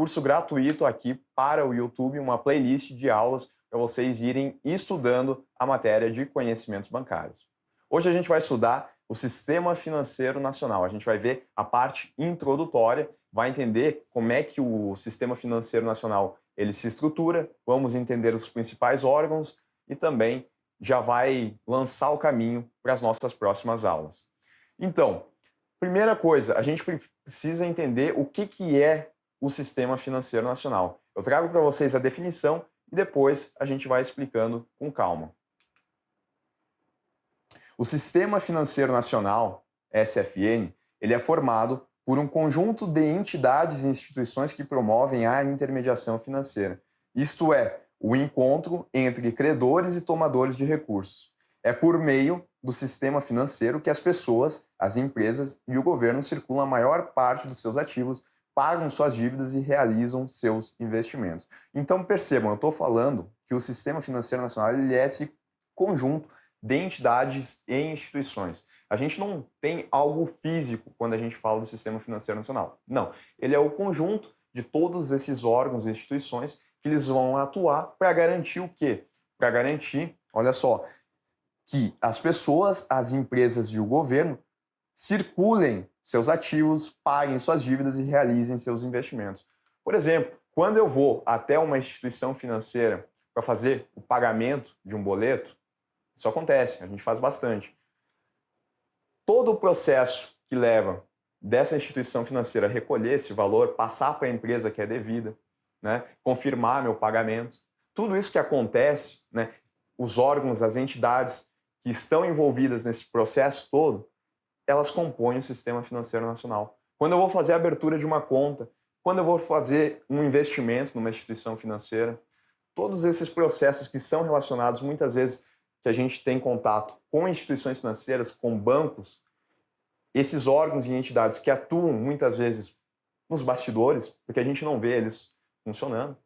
curso gratuito aqui para o YouTube, uma playlist de aulas para vocês irem estudando a matéria de conhecimentos bancários. Hoje a gente vai estudar o Sistema Financeiro Nacional. A gente vai ver a parte introdutória, vai entender como é que o Sistema Financeiro Nacional ele se estrutura, vamos entender os principais órgãos e também já vai lançar o caminho para as nossas próximas aulas. Então, primeira coisa, a gente precisa entender o que é o Sistema Financeiro Nacional. Eu trago para vocês a definição e depois a gente vai explicando com calma. O Sistema Financeiro Nacional, SFN, ele é formado por um conjunto de entidades e instituições que promovem a intermediação financeira. Isto é, o encontro entre credores e tomadores de recursos. É por meio do sistema financeiro que as pessoas, as empresas e o governo circulam a maior parte dos seus ativos, pagam suas dívidas e realizam seus investimentos. Então percebam, eu estou falando que o Sistema Financeiro Nacional ele é esse conjunto de entidades e instituições. A gente não tem algo físico quando a gente fala do Sistema Financeiro Nacional. Não, ele é o conjunto de todos esses órgãos e instituições que eles vão atuar para garantir o quê? Para garantir, olha só, que as pessoas, as empresas e o governo circulem seus ativos, paguem suas dívidas e realizem seus investimentos. Por exemplo, quando eu vou até uma instituição financeira para fazer o pagamento de um boleto, isso acontece, a gente faz bastante. Todo o processo que leva dessa instituição financeira a recolher esse valor, passar para a empresa que é devida, né, confirmar meu pagamento, tudo isso que acontece, né, os órgãos, as entidades que estão envolvidas nesse processo todo, elas compõem o Sistema Financeiro Nacional. Quando eu vou fazer a abertura de uma conta, quando eu vou fazer um investimento numa instituição financeira, todos esses processos que são relacionados, muitas vezes que a gente tem contato com instituições financeiras, com bancos, esses órgãos e entidades que atuam muitas vezes nos bastidores, porque a gente não vê eles funcionando,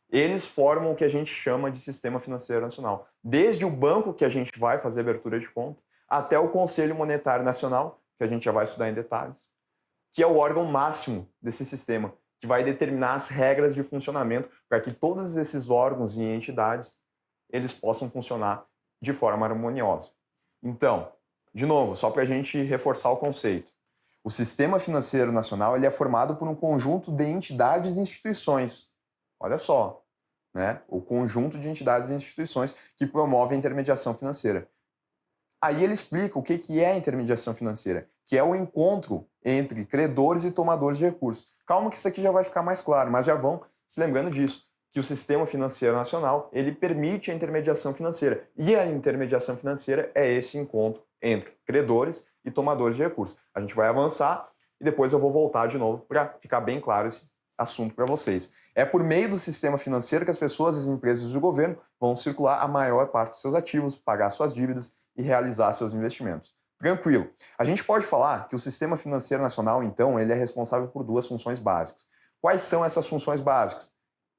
eles formam o que a gente chama de Sistema Financeiro Nacional. Desde o banco que a gente vai fazer abertura de conta, até o Conselho Monetário Nacional, que a gente já vai estudar em detalhes, que é o órgão máximo desse sistema, que vai determinar as regras de funcionamento para que todos esses órgãos e entidades eles possam funcionar de forma harmoniosa. Então, de novo, só para a gente reforçar o conceito, o Sistema Financeiro Nacional ele é formado por um conjunto de entidades e instituições. Olha só, né? O conjunto de entidades e instituições que promovem a intermediação financeira. Aí ele explica o que é a intermediação financeira, que é o encontro entre credores e tomadores de recursos. Calma que isso aqui já vai ficar mais claro, mas já vão se lembrando disso, que o Sistema Financeiro Nacional ele permite a intermediação financeira. E a intermediação financeira é esse encontro entre credores e tomadores de recursos. A gente vai avançar e depois eu vou voltar de novo para ficar bem claro esse assunto para vocês. É por meio do sistema financeiro que as pessoas, as empresas e o governo vão circular a maior parte de seus ativos, pagar suas dívidas e realizar seus investimentos. Tranquilo. A gente pode falar que o Sistema Financeiro Nacional, então, ele é responsável por duas funções básicas. Quais são essas funções básicas?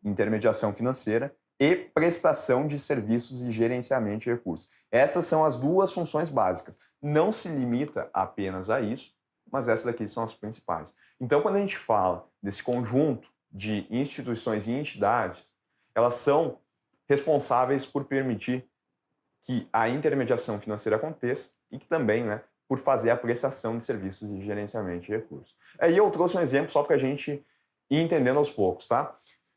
Intermediação financeira e prestação de serviços e gerenciamento de recursos. Essas são as duas funções básicas. Não se limita apenas a isso, mas essas aqui são as principais. Então, quando a gente fala desse conjunto de instituições e entidades, elas são responsáveis por permitir que a intermediação financeira aconteça e que também, né, por fazer a prestação de serviços de gerenciamento de recursos. Aí eu trouxe um exemplo só para a gente ir entendendo aos poucos, tá?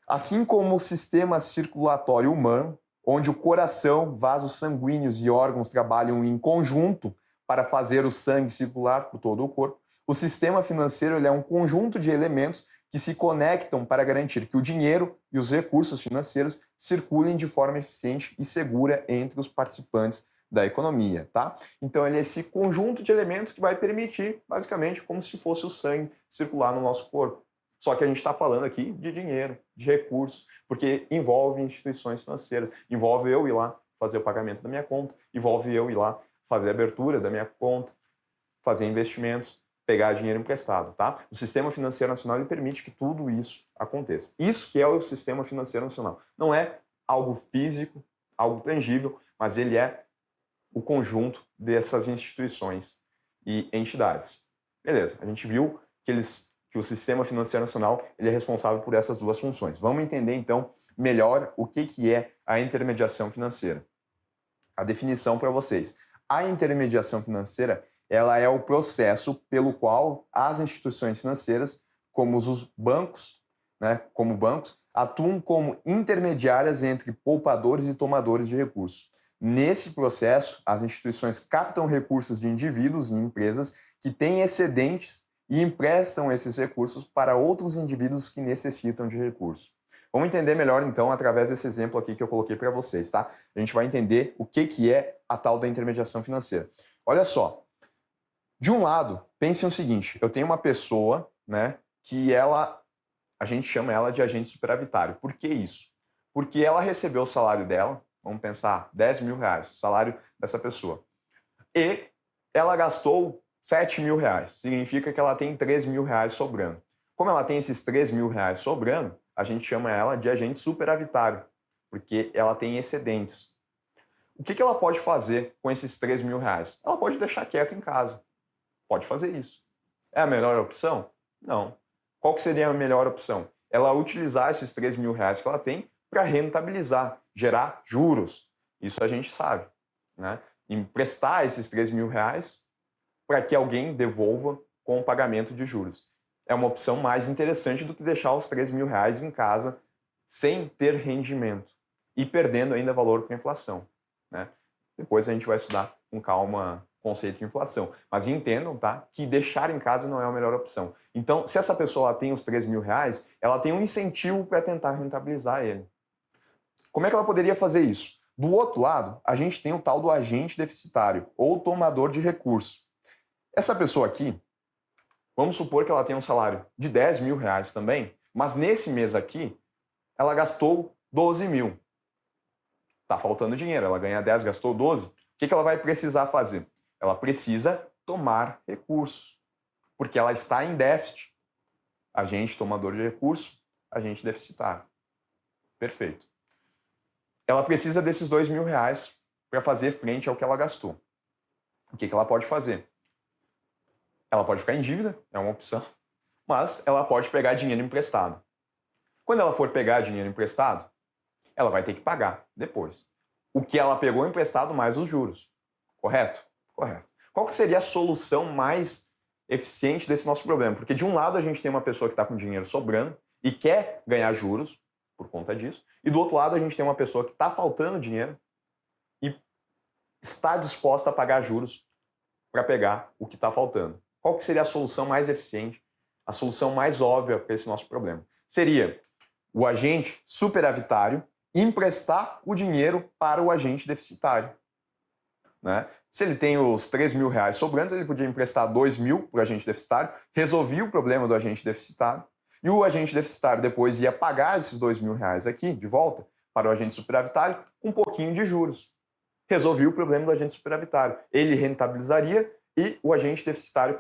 Assim como o sistema circulatório humano, onde o coração, vasos sanguíneos e órgãos trabalham em conjunto para fazer o sangue circular por todo o corpo, o sistema financeiro ele é um conjunto de elementos que se conectam para garantir que o dinheiro e os recursos financeiros circulem de forma eficiente e segura entre os participantes da economia, tá? Então ele é esse conjunto de elementos que vai permitir, basicamente, como se fosse o sangue circular no nosso corpo. Só que a gente está falando aqui de dinheiro, de recursos, porque envolve instituições financeiras, envolve eu ir lá fazer o pagamento da minha conta, envolve eu ir lá fazer a abertura da minha conta, fazer investimentos, pegar dinheiro emprestado, tá? O Sistema Financeiro Nacional ele permite que tudo isso aconteça. Isso que é o Sistema Financeiro Nacional. Não é algo físico, algo tangível, mas ele é o conjunto dessas instituições e entidades. Beleza, a gente viu que que o sistema financeiro nacional ele é responsável por essas duas funções. Vamos entender, então, melhor o que é a intermediação financeira. A definição para vocês. A intermediação financeira ela é o processo pelo qual as instituições financeiras, como os bancos, atuam como intermediárias entre poupadores e tomadores de recursos. Nesse processo, as instituições captam recursos de indivíduos e empresas que têm excedentes e emprestam esses recursos para outros indivíduos que necessitam de recursos. Vamos entender melhor, então, através desse exemplo aqui que eu coloquei para vocês, tá? A gente vai entender o que é a tal da intermediação financeira. Olha só, de um lado, pense o seguinte, eu tenho uma pessoa, né, que a gente chama ela de agente superavitário. Por que isso? Porque ela recebeu o salário dela, vamos pensar, 10 mil reais, o salário dessa pessoa. E ela gastou 7 mil reais, significa que ela tem 3 mil reais sobrando. Como ela tem esses 3 mil reais sobrando, a gente chama ela de agente superavitário, porque ela tem excedentes. O que ela pode fazer com esses 3 mil reais? Ela pode deixar quieto em casa. Pode fazer isso. É a melhor opção? Não. Qual que seria a melhor opção? Ela utilizar esses 3 mil reais que ela tem para rentabilizar, gerar juros. Isso a gente sabe, né? Emprestar esses 3 mil reais para que alguém devolva com o pagamento de juros. É uma opção mais interessante do que deixar os 3 mil reais em casa sem ter rendimento e perdendo ainda valor para a inflação, né? Depois a gente vai estudar com calma o conceito de inflação. Mas entendam, tá, que deixar em casa não é a melhor opção. Então, se essa pessoa tem os 3 mil reais, ela tem um incentivo para tentar rentabilizar ele. Como é que ela poderia fazer isso? Do outro lado, a gente tem o tal do agente deficitário ou tomador de recurso. Essa pessoa aqui, vamos supor que ela tem um salário de 10 mil reais também, mas nesse mês aqui, ela gastou 12 mil. Está faltando dinheiro, ela ganha 10, gastou 12. O que ela vai precisar fazer? Ela precisa tomar recursos, porque ela está em déficit. Agente tomador de recurso, agente deficitário. Perfeito. Ela precisa desses 2 mil reais para fazer frente ao que ela gastou. O que ela pode fazer? Ela pode ficar em dívida, é uma opção, mas ela pode pegar dinheiro emprestado. Quando ela for pegar dinheiro emprestado, ela vai ter que pagar depois. O que ela pegou emprestado mais os juros. Correto? Correto. Qual que seria a solução mais eficiente desse nosso problema? Porque de um lado a gente tem uma pessoa que está com dinheiro sobrando e quer ganhar juros por conta disso, e do outro lado a gente tem uma pessoa que está faltando dinheiro e está disposta a pagar juros para pegar o que está faltando. Qual que seria a solução mais eficiente, a solução mais óbvia para esse nosso problema? Seria o agente superavitário emprestar o dinheiro para o agente deficitário, né? Se ele tem os 3 mil reais sobrando, ele podia emprestar 2 mil para o agente deficitário, resolvia o problema do agente deficitário, e o agente deficitário depois ia pagar esses 2 mil reais aqui, de volta, para o agente superavitário, com um pouquinho de juros. Resolvia o problema do agente superavitário. Ele rentabilizaria e o agente deficitário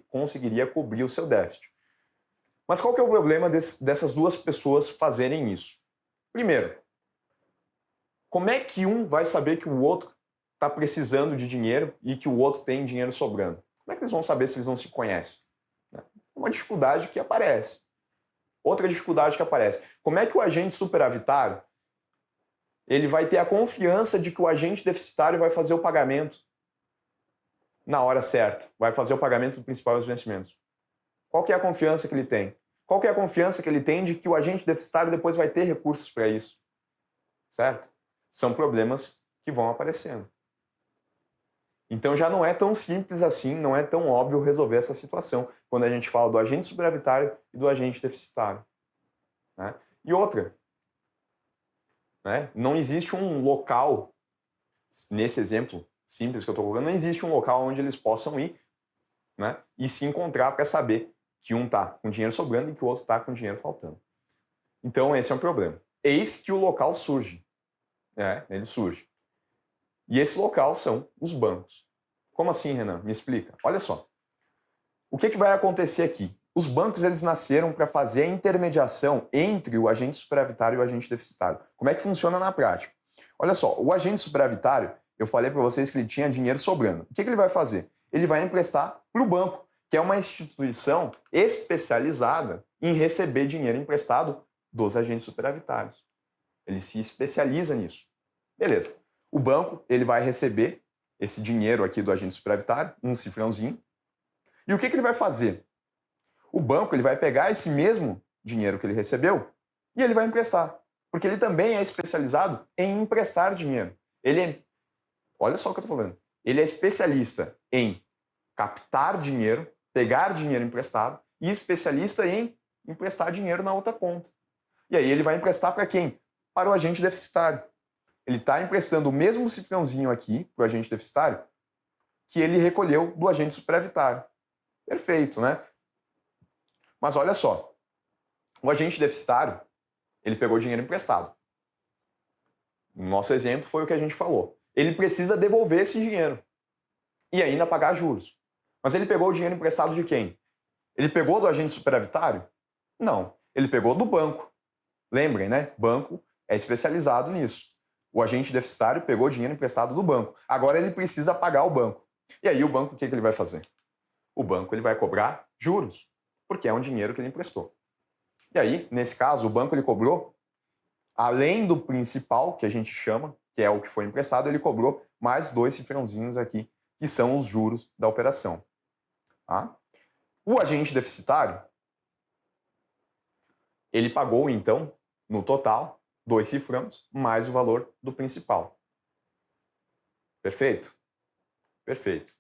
conseguiria cobrir o seu déficit. Mas qual que é o problema dessas duas pessoas fazerem isso? Primeiro, como é que um vai saber que o outro está precisando de dinheiro e que o outro tem dinheiro sobrando? Como é que eles vão saber se eles não se conhecem? É uma dificuldade que aparece. Outra dificuldade que aparece. Como é que o agente superavitário ele vai ter a confiança de que o agente deficitário vai fazer o pagamento na hora certa, vai fazer o pagamento do principal dos vencimentos? Qual que é a confiança que ele tem? Qual que é a confiança que ele tem de que o agente deficitário depois vai ter recursos para isso? Certo? São problemas que vão aparecendo. Então já não é tão simples assim, não é tão óbvio resolver essa situação quando a gente fala do agente superavitário e do agente deficitário, né? E outra, né? Não existe um local, nesse exemplo simples que eu estou colocando, não existe um local onde eles possam ir, né? E se encontrar para saber que um está com dinheiro sobrando e que o outro está com dinheiro faltando. Então esse é um problema. Eis que o local surge. Ele surge. E esse local são os bancos. Como assim, Renan? Me explica. Olha só. O que vai acontecer aqui? Os bancos eles nasceram para fazer a intermediação entre o agente superavitário e o agente deficitário. Como é que funciona na prática? Olha só, o agente superavitário, eu falei para vocês que ele tinha dinheiro sobrando. O que ele vai fazer? Ele vai emprestar para o banco, que é uma instituição especializada em receber dinheiro emprestado dos agentes superavitários. Ele se especializa nisso. Beleza. O banco ele vai receber esse dinheiro aqui do agente superavitário, um cifrãozinho. E o que ele vai fazer? O banco ele vai pegar esse mesmo dinheiro que ele recebeu e ele vai emprestar. Porque ele também é especializado em emprestar dinheiro. Olha só o que eu estou falando. Ele é especialista em captar dinheiro, pegar dinheiro emprestado e especialista em emprestar dinheiro na outra ponta. E aí ele vai emprestar para quem? Para o agente deficitário. Ele está emprestando o mesmo cifrãozinho aqui para o agente deficitário que ele recolheu do agente superavitário. Perfeito, né? Mas olha só, o agente deficitário, ele pegou dinheiro emprestado. No nosso exemplo foi o que a gente falou. Ele precisa devolver esse dinheiro e ainda pagar juros. Mas ele pegou o dinheiro emprestado de quem? Ele pegou do agente superavitário? Não, ele pegou do banco. Lembrem, né? Banco é especializado nisso. O agente deficitário pegou dinheiro emprestado do banco. Agora ele precisa pagar o banco. E aí o banco, o que ele vai fazer? O banco ele vai cobrar juros, porque é um dinheiro que ele emprestou. E aí, nesse caso, o banco ele cobrou, além do principal, que a gente chama, que é o que foi emprestado, ele cobrou mais 2 cifrãozinhos aqui, que são os juros da operação. Tá? O agente deficitário, ele pagou, então, no total, 2 cifrões mais o valor do principal. Perfeito? Perfeito.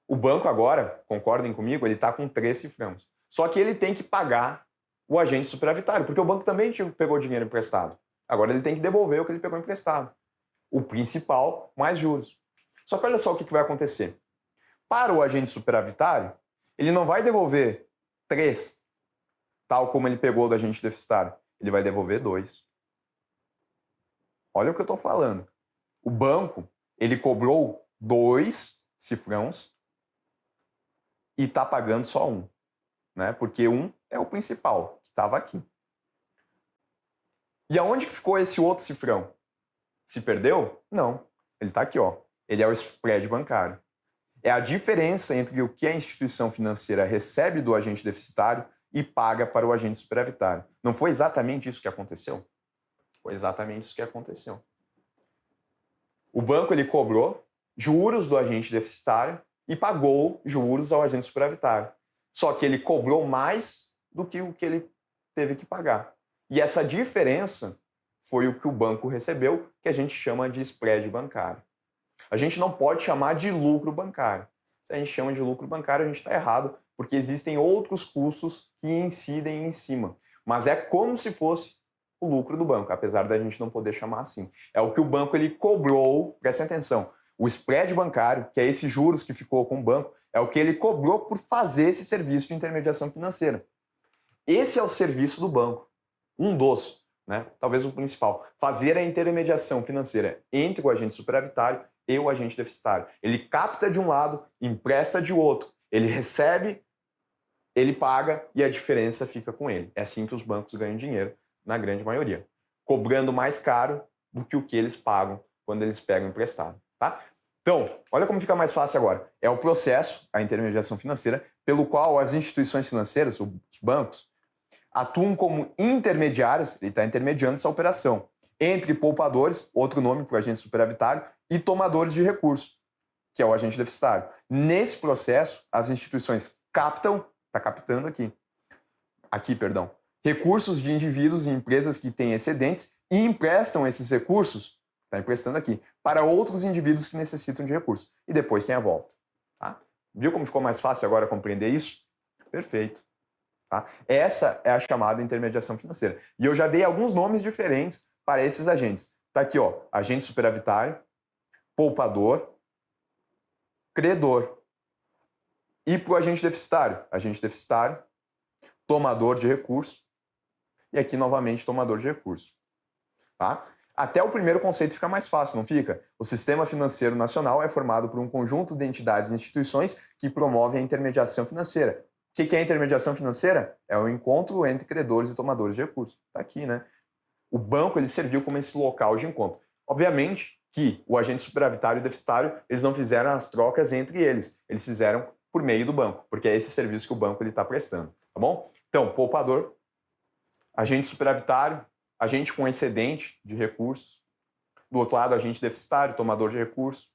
O banco agora, concordem comigo, ele está com 3 cifrões. Só que ele tem que pagar o agente superavitário, porque o banco também pegou dinheiro emprestado. Agora ele tem que devolver o que ele pegou emprestado. O principal mais juros. Só que olha só o que vai acontecer. Para o agente superavitário, ele não vai devolver 3, tal como ele pegou do agente deficitário. Ele vai devolver 2. Olha o que eu estou falando. O banco, ele cobrou 2 cifrões e está pagando só 1. Né? Porque 1 é o principal, que estava aqui. E aonde que ficou esse outro cifrão? Se perdeu? Não. Ele está aqui, ó. Ele é o spread bancário. É a diferença entre o que a instituição financeira recebe do agente deficitário e paga para o agente superavitário. Não foi exatamente isso que aconteceu? Foi exatamente isso que aconteceu. O banco ele cobrou juros do agente deficitário e pagou juros ao agente superavitário. Só que ele cobrou mais do que o que ele teve que pagar. E essa diferença foi o que o banco recebeu, que a gente chama de spread bancário. A gente não pode chamar de lucro bancário. Se a gente chama de lucro bancário, a gente está errado, porque existem outros custos que incidem em cima. Mas é como se fosse o lucro do banco, apesar da gente não poder chamar assim. É o que o banco ele cobrou, prestem atenção, o spread bancário, que é esse juros que ficou com o banco, é o que ele cobrou por fazer esse serviço de intermediação financeira. Esse é o serviço do banco. Um dos, né? Talvez o principal. Fazer a intermediação financeira entre o agente superavitário e o agente deficitário. Ele capta de um lado, empresta de outro. Ele recebe, ele paga e a diferença fica com ele. É assim que os bancos ganham dinheiro, na grande maioria. Cobrando mais caro do que o que eles pagam quando eles pegam emprestado. Tá? Então, olha como fica mais fácil agora. É o processo, a intermediação financeira, pelo qual as instituições financeiras, os bancos, atuam como intermediários, ele está intermediando essa operação, entre poupadores, outro nome para o agente superavitário, e tomadores de recursos, que é o agente deficitário. Nesse processo, as instituições captam, está captando aqui, recursos de indivíduos e empresas que têm excedentes e emprestam esses recursos, está emprestando aqui, para outros indivíduos que necessitam de recursos. E depois tem a volta. Tá? Viu como ficou mais fácil agora compreender isso? Perfeito. Tá? Essa é a chamada intermediação financeira. E eu já dei alguns nomes diferentes para esses agentes. Está aqui, ó, agente superavitário, poupador, credor. E para o agente deficitário, tomador de recurso, e aqui novamente tomador de recurso. Tá? Até o primeiro conceito fica mais fácil, não fica? O sistema financeiro nacional é formado por um conjunto de entidades e instituições que promovem a intermediação financeira. O que é a intermediação financeira? É o encontro entre credores e tomadores de recursos. Está aqui, né? O banco ele serviu como esse local de encontro. Obviamente que o agente superavitário e deficitário eles não fizeram as trocas entre eles. Eles fizeram por meio do banco, porque é esse serviço que o banco está prestando, tá bom? Então, poupador, agente superavitário, agente com excedente de recursos, do outro lado, agente deficitário, tomador de recursos,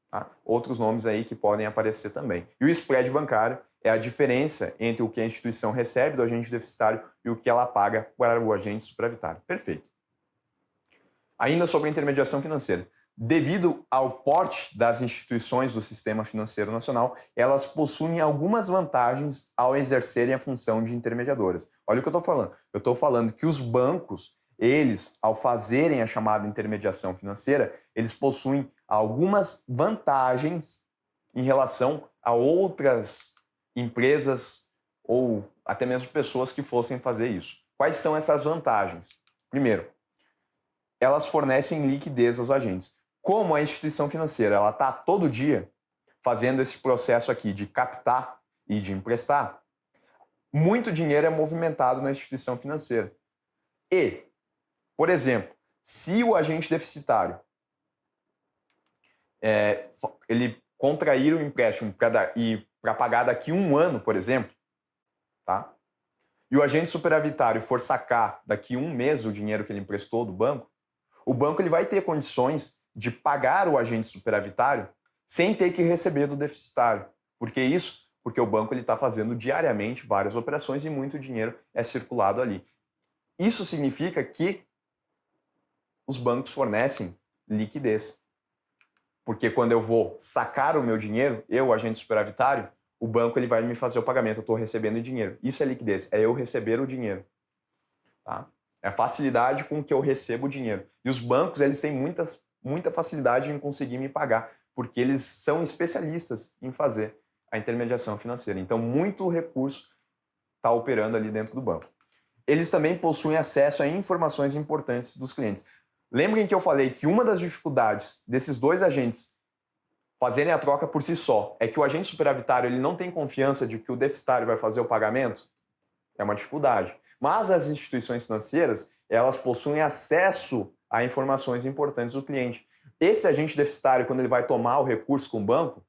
tá? Outros nomes aí que podem aparecer também. E o spread bancário é a diferença entre o que a instituição recebe do agente deficitário e o que ela paga para o agente superavitário. Perfeito. Ainda sobre a intermediação financeira. Devido ao porte das instituições do sistema financeiro nacional, elas possuem algumas vantagens ao exercerem a função de intermediadoras. Olha o que eu estou falando. Eu estou falando que os bancos, eles, ao fazerem a chamada intermediação financeira, eles possuem algumas vantagens em relação a outras empresas ou até mesmo pessoas que fossem fazer isso. Quais são essas vantagens? Primeiro, elas fornecem liquidez aos agentes. Como a instituição financeira ela está todo dia fazendo esse processo aqui de captar e de emprestar, muito dinheiro é movimentado na instituição financeira. E, por exemplo, se o agente deficitário ele contrair o empréstimo para pagar daqui a 1 ano, por exemplo, tá? E o agente superavitário for sacar daqui a 1 mês o dinheiro que ele emprestou do banco, o banco ele vai ter condições de pagar o agente superavitário sem ter que receber do deficitário. Por que isso? Porque o banco está fazendo diariamente várias operações e muito dinheiro é circulado ali. Isso significa que os bancos fornecem liquidez. Porque quando eu vou sacar o meu dinheiro, eu, agente superavitário, o banco ele vai me fazer o pagamento, eu estou recebendo dinheiro. Isso é liquidez, é eu receber o dinheiro. Tá? É a facilidade com que eu recebo o dinheiro. E os bancos eles têm muita facilidade em conseguir me pagar, porque eles são especialistas em fazer a intermediação financeira. Então, muito recurso está operando ali dentro do banco. Eles também possuem acesso a informações importantes dos clientes. Lembrem que eu falei que uma das dificuldades desses dois agentes fazerem a troca por si só é que o agente superavitário ele não tem confiança de que o deficitário vai fazer o pagamento. É uma dificuldade. Mas as instituições financeiras, elas possuem acesso a informações importantes do cliente. Esse agente deficitário, quando ele vai tomar o recurso com o banco,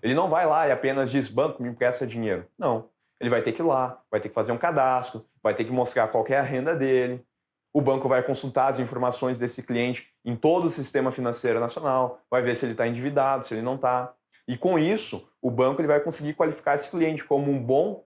ele não vai lá e apenas diz, banco, me empresta dinheiro. Não. Ele vai ter que ir lá, vai ter que fazer um cadastro, vai ter que mostrar qual que é a renda dele. O banco vai consultar as informações desse cliente em todo o sistema financeiro nacional, vai ver se ele está endividado, se ele não está. E com isso, o banco ele vai conseguir qualificar esse cliente como um bom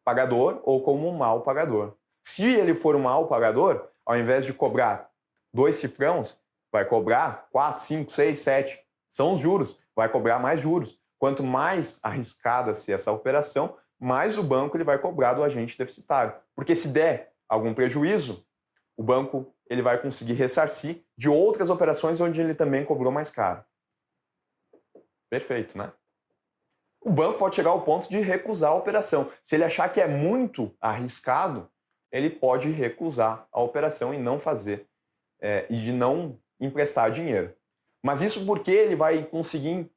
pagador ou como um mau pagador. Se ele for um mau pagador, ao invés de cobrar 2 cifrões, vai cobrar 4, 5, 6, 7. São os juros, vai cobrar mais juros. Quanto mais arriscada ser essa operação, mais o banco ele vai cobrar do agente deficitário. Porque se der algum prejuízo, o banco ele vai conseguir ressarcir de outras operações onde ele também cobrou mais caro. Perfeito, né? O banco pode chegar ao ponto de recusar a operação. Se ele achar que é muito arriscado, ele pode recusar a operação e não fazer, e de não emprestar dinheiro. Mas isso porque ele vai conseguir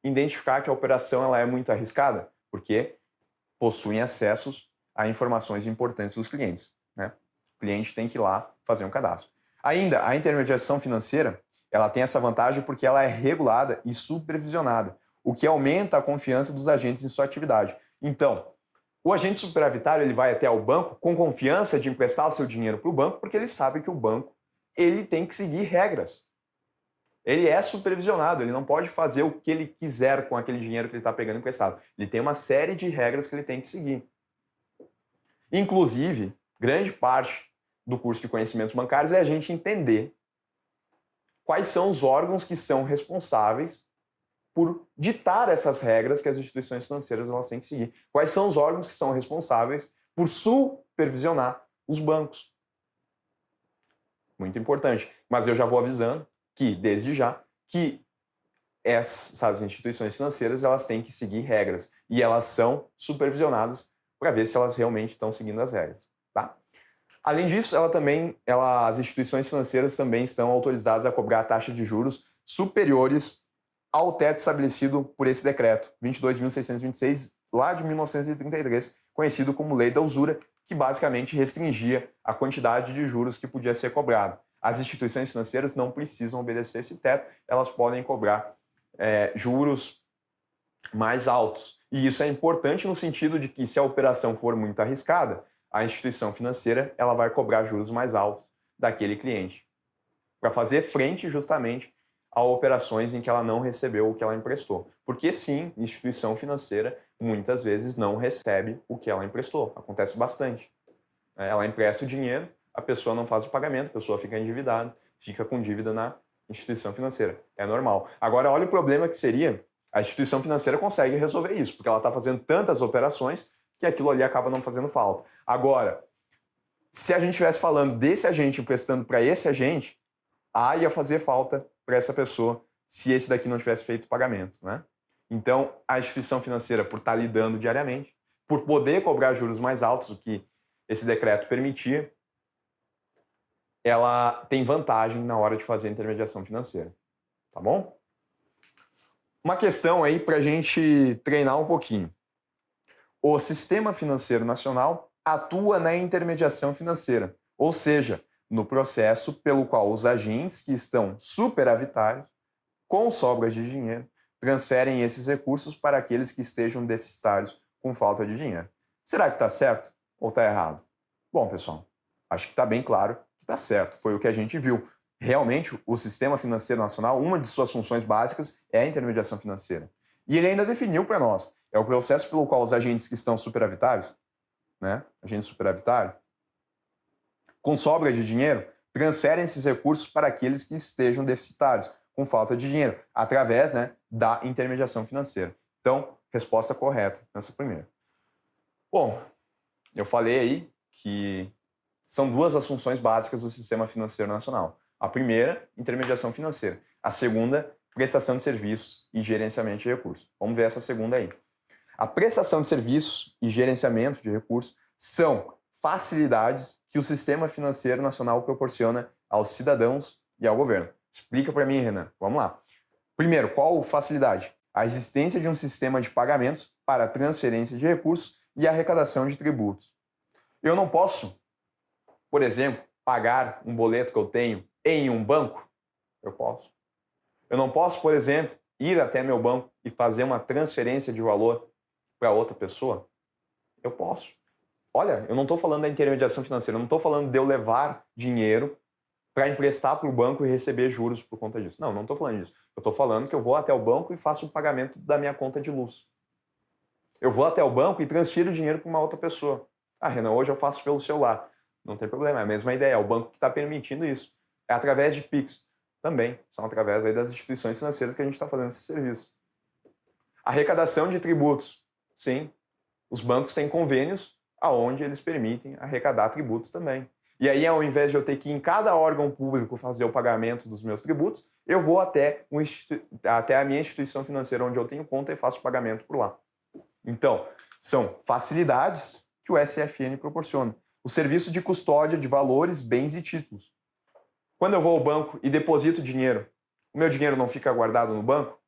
identificar que a operação ela é muito arriscada? Porque possuem acessos a informações importantes dos clientes, né? O cliente tem que ir lá fazer um cadastro. Ainda, a intermediação financeira, ela tem essa vantagem porque ela é regulada e supervisionada, o que aumenta a confiança dos agentes em sua atividade. Então, o agente superavitário ele vai até o banco com confiança de emprestar o seu dinheiro para o banco, porque ele sabe que o banco ele tem que seguir regras. Ele é supervisionado, ele não pode fazer o que ele quiser com aquele dinheiro que ele está pegando emprestado. Ele tem uma série de regras que ele tem que seguir. Inclusive, grande parte do curso de conhecimentos bancários é a gente entender quais são os órgãos que são responsáveis por ditar essas regras que as instituições financeiras elas têm que seguir. Quais são os órgãos que são responsáveis por supervisionar os bancos. Muito importante. Mas eu já vou avisando que, desde já, que essas instituições financeiras elas têm que seguir regras e elas são supervisionadas para ver se elas realmente estão seguindo as regras. Tá? Além disso, as instituições financeiras também estão autorizadas a cobrar a taxa de juros superiores ao teto estabelecido por esse decreto 22.626, lá de 1933, conhecido como Lei da Usura, que basicamente restringia a quantidade de juros que podia ser cobrado. As instituições financeiras não precisam obedecer esse teto, elas podem cobrar juros mais altos. E isso é importante no sentido de que se a operação for muito arriscada, a instituição financeira ela vai cobrar juros mais altos daquele cliente, para fazer frente justamente a operações em que ela não recebeu o que ela emprestou. Porque sim, instituição financeira muitas vezes não recebe o que ela emprestou. Acontece bastante. Ela empresta o dinheiro, a pessoa não faz o pagamento, a pessoa fica endividada, fica com dívida na instituição financeira. É normal. Agora, olha o problema que seria, a instituição financeira consegue resolver isso, porque ela está fazendo tantas operações que aquilo ali acaba não fazendo falta. Agora, se a gente estivesse falando desse agente emprestando para esse agente, ia fazer falta para essa pessoa se esse daqui não tivesse feito o pagamento, né? Então, a instituição financeira, por estar lidando diariamente, por poder cobrar juros mais altos do que esse decreto permitia, ela tem vantagem na hora de fazer a intermediação financeira, tá bom? Uma questão aí para a gente treinar um pouquinho. O Sistema Financeiro Nacional atua na intermediação financeira, ou seja, no processo pelo qual os agentes que estão superavitários, com sobras de dinheiro, transferem esses recursos para aqueles que estejam deficitários com falta de dinheiro. Será que está certo ou está errado? Bom, pessoal, acho que está bem claro que está certo. Foi o que a gente viu. Realmente, o Sistema Financeiro Nacional, uma de suas funções básicas é a intermediação financeira. E ele ainda definiu para nós, é o processo pelo qual os agentes que estão superavitários, né, agente superavitário, com sobra de dinheiro, transferem esses recursos para aqueles que estejam deficitários, com falta de dinheiro, através, né, da intermediação financeira. Então, resposta correta nessa primeira. Bom, eu falei aí que são duas as funções básicas do Sistema Financeiro Nacional. A primeira, intermediação financeira. A segunda, prestação de serviços e gerenciamento de recursos. Vamos ver essa segunda aí. A prestação de serviços e gerenciamento de recursos são facilidades que o Sistema Financeiro Nacional proporciona aos cidadãos e ao governo. Explica para mim, Renan. Vamos lá. Primeiro, qual facilidade? A existência de um sistema de pagamentos para transferência de recursos e arrecadação de tributos. Eu não posso, por exemplo, pagar um boleto que eu tenho em um banco? Eu posso. Eu não posso, por exemplo, ir até meu banco e fazer uma transferência de valor para outra pessoa? Eu posso. Olha, eu não estou falando da intermediação financeira, eu não estou falando de eu levar dinheiro para emprestar para o banco e receber juros por conta disso. Não estou falando disso. Eu estou falando que eu vou até o banco e faço o pagamento da minha conta de luz. Eu vou até o banco e transfiro o dinheiro para uma outra pessoa. Renan, hoje eu faço pelo celular. Não tem problema, é a mesma ideia, é o banco que está permitindo isso. É através de Pix. Também, são através aí das instituições financeiras que a gente está fazendo esse serviço. Arrecadação de tributos. Sim, os bancos têm convênios aonde eles permitem arrecadar tributos também. E aí, ao invés de eu ter que ir em cada órgão público fazer o pagamento dos meus tributos, eu vou até a minha instituição financeira onde eu tenho conta e faço o pagamento por lá. Então, são facilidades que o SFN proporciona. O serviço de custódia de valores, bens e títulos. Quando eu vou ao banco e deposito dinheiro, o meu dinheiro não fica guardado no banco?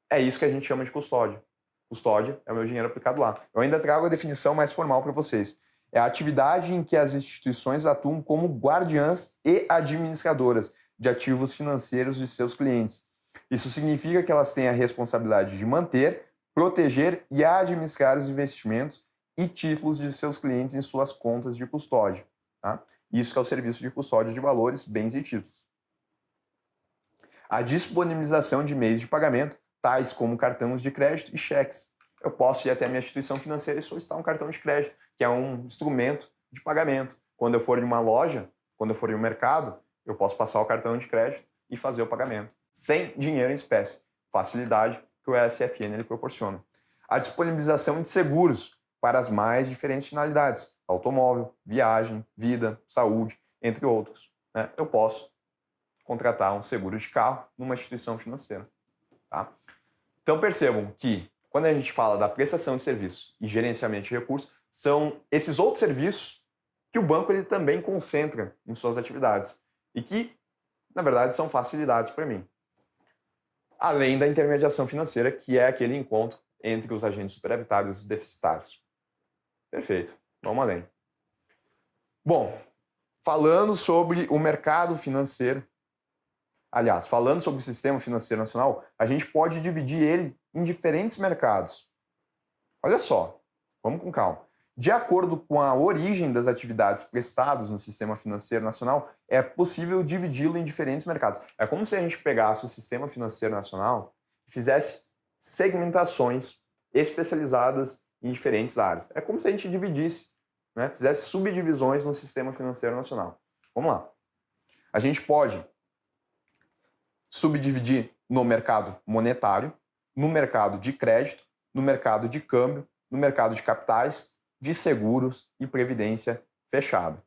É isso que a gente chama de custódia. Custódia é o meu dinheiro aplicado lá. Eu ainda trago a definição mais formal para vocês. É a atividade em que as instituições atuam como guardiãs e administradoras de ativos financeiros de seus clientes. Isso significa que elas têm a responsabilidade de manter, proteger e administrar os investimentos e títulos de seus clientes em suas contas de custódia. Tá? Isso que é o serviço de custódia de valores, bens e títulos. A disponibilização de meios de pagamento, tais como cartões de crédito e cheques. Eu posso ir até a minha instituição financeira e solicitar um cartão de crédito, que é um instrumento de pagamento. Quando eu for em uma loja, quando eu for em um mercado, eu posso passar o cartão de crédito e fazer o pagamento, sem dinheiro em espécie. Facilidade que o SFN ele proporciona. A disponibilização de seguros para as mais diferentes finalidades. Automóvel, viagem, vida, saúde, entre outros. Né? Eu posso contratar um seguro de carro numa instituição financeira. Tá? Então percebam que quando a gente fala da prestação de serviços e gerenciamento de recursos, são esses outros serviços que o banco ele também concentra em suas atividades e que, na verdade, são facilidades para mim. Além da intermediação financeira, que é aquele encontro entre os agentes superavitários e deficitários. Perfeito, vamos além. Bom, falando sobre o mercado financeiro, aliás, falando sobre o Sistema Financeiro Nacional, a gente pode dividir ele em diferentes mercados. Olha só, vamos com calma. De acordo com a origem das atividades prestadas no sistema financeiro nacional, é possível dividi-lo em diferentes mercados. É como se a gente pegasse o sistema financeiro nacional e fizesse segmentações especializadas em diferentes áreas. É como se a gente dividisse, né, fizesse subdivisões no sistema financeiro nacional. Vamos lá. A gente pode subdividir no mercado monetário, no mercado de crédito, no mercado de câmbio, no mercado de capitais, de seguros e previdência fechada.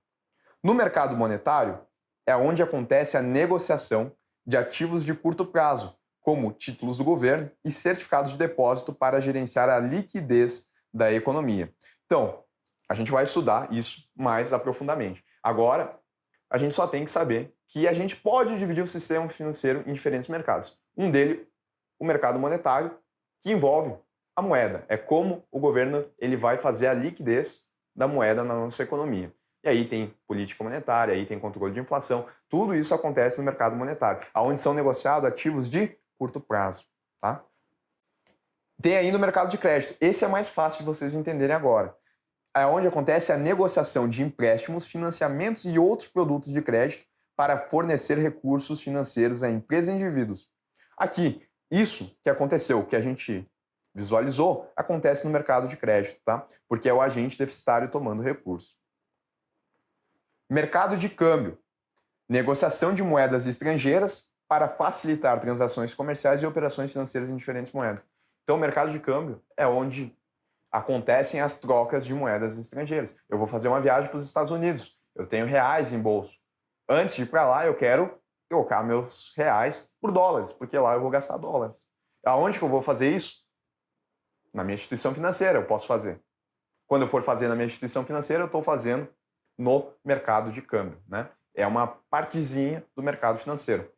No mercado monetário é onde acontece a negociação de ativos de curto prazo, como títulos do governo e certificados de depósito para gerenciar a liquidez da economia. Então, a gente vai estudar isso mais aprofundadamente. Agora, a gente só tem que saber que a gente pode dividir o sistema financeiro em diferentes mercados. Um deles, o mercado monetário, que envolve a moeda. É como o governo ele vai fazer a liquidez da moeda na nossa economia. E aí tem política monetária, aí tem controle de inflação. Tudo isso acontece no mercado monetário, onde são negociados ativos de curto prazo. Tá? Tem ainda o mercado de crédito. Esse é mais fácil de vocês entenderem agora. É onde acontece a negociação de empréstimos, financiamentos e outros produtos de crédito para fornecer recursos financeiros a empresas e indivíduos. Aqui, isso que aconteceu, que a gente visualizou, acontece no mercado de crédito, tá? Porque é o agente deficitário tomando recurso. Mercado de câmbio. Negociação de moedas estrangeiras para facilitar transações comerciais e operações financeiras em diferentes moedas. Então, o mercado de câmbio é onde acontecem as trocas de moedas estrangeiras. Eu vou fazer uma viagem para os Estados Unidos, eu tenho reais em bolso. Antes de ir para lá, eu quero trocar meus reais por dólares, porque lá eu vou gastar dólares. Aonde que eu vou fazer isso? Na minha instituição financeira eu posso fazer. Quando eu for fazer na minha instituição financeira, eu estou fazendo no mercado de câmbio, né? É uma partezinha do mercado financeiro.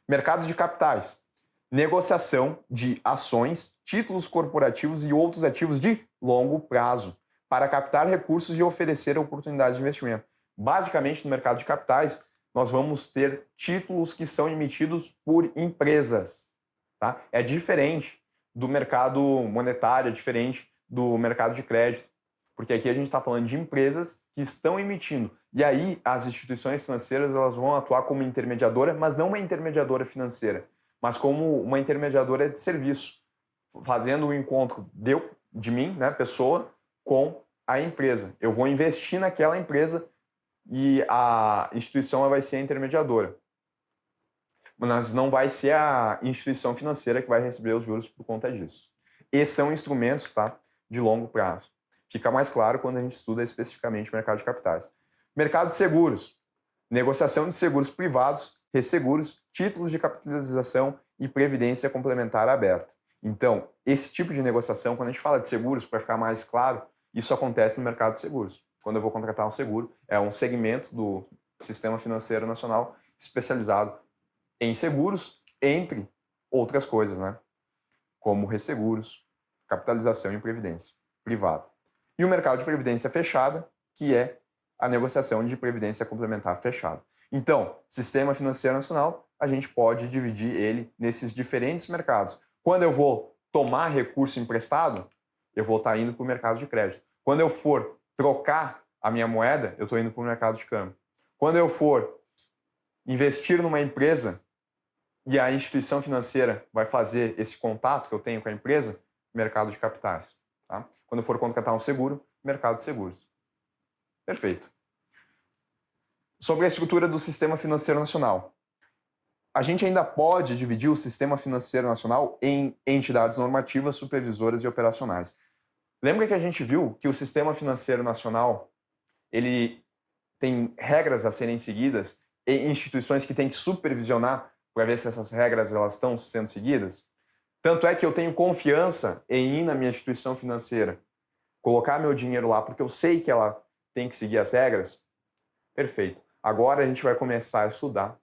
Mercado de capitais. Negociação de ações, títulos corporativos e outros ativos de longo prazo para captar recursos e oferecer oportunidades de investimento. Basicamente, no mercado de capitais, nós vamos ter títulos que são emitidos por empresas. Tá? É diferente do mercado monetário, é diferente do mercado de crédito, porque aqui a gente está falando de empresas que estão emitindo. E aí, as instituições financeiras elas vão atuar como intermediadora, mas não uma intermediadora financeira, mas como uma intermediadora de serviço, fazendo o encontro de mim, né, pessoa, com a empresa. Eu vou investir naquela empresa e a instituição vai ser a intermediadora. Mas não vai ser a instituição financeira que vai receber os juros por conta disso. Esses são instrumentos, tá, de longo prazo. Fica mais claro quando a gente estuda especificamente o mercado de capitais. Mercado de seguros. Negociação de seguros privados, resseguros, títulos de capitalização e previdência complementar aberta. Então, esse tipo de negociação, quando a gente fala de seguros, para ficar mais claro, isso acontece no mercado de seguros. Quando eu vou contratar um seguro, é um segmento do Sistema Financeiro Nacional especializado em seguros, entre outras coisas, né? Como resseguros, capitalização e previdência privada. E o mercado de previdência fechada, que é a negociação de previdência complementar fechada. Então, Sistema Financeiro Nacional, a gente pode dividir ele nesses diferentes mercados. Quando eu vou tomar recurso emprestado, eu vou estar indo para o mercado de crédito. Quando eu for trocar a minha moeda, eu estou indo para o mercado de câmbio. Quando eu for investir numa empresa e a instituição financeira vai fazer esse contato que eu tenho com a empresa, mercado de capitais. Tá? Quando eu for contratar um seguro, mercado de seguros. Perfeito. Sobre a estrutura do Sistema Financeiro Nacional. A gente ainda pode dividir o Sistema Financeiro Nacional em entidades normativas, supervisoras e operacionais. Lembra que a gente viu que o Sistema Financeiro Nacional ele tem regras a serem seguidas e instituições que têm que supervisionar para ver se essas regras elas estão sendo seguidas? Tanto é que eu tenho confiança em ir na minha instituição financeira, colocar meu dinheiro lá porque eu sei que ela tem que seguir as regras. Perfeito. Agora a gente vai começar a estudar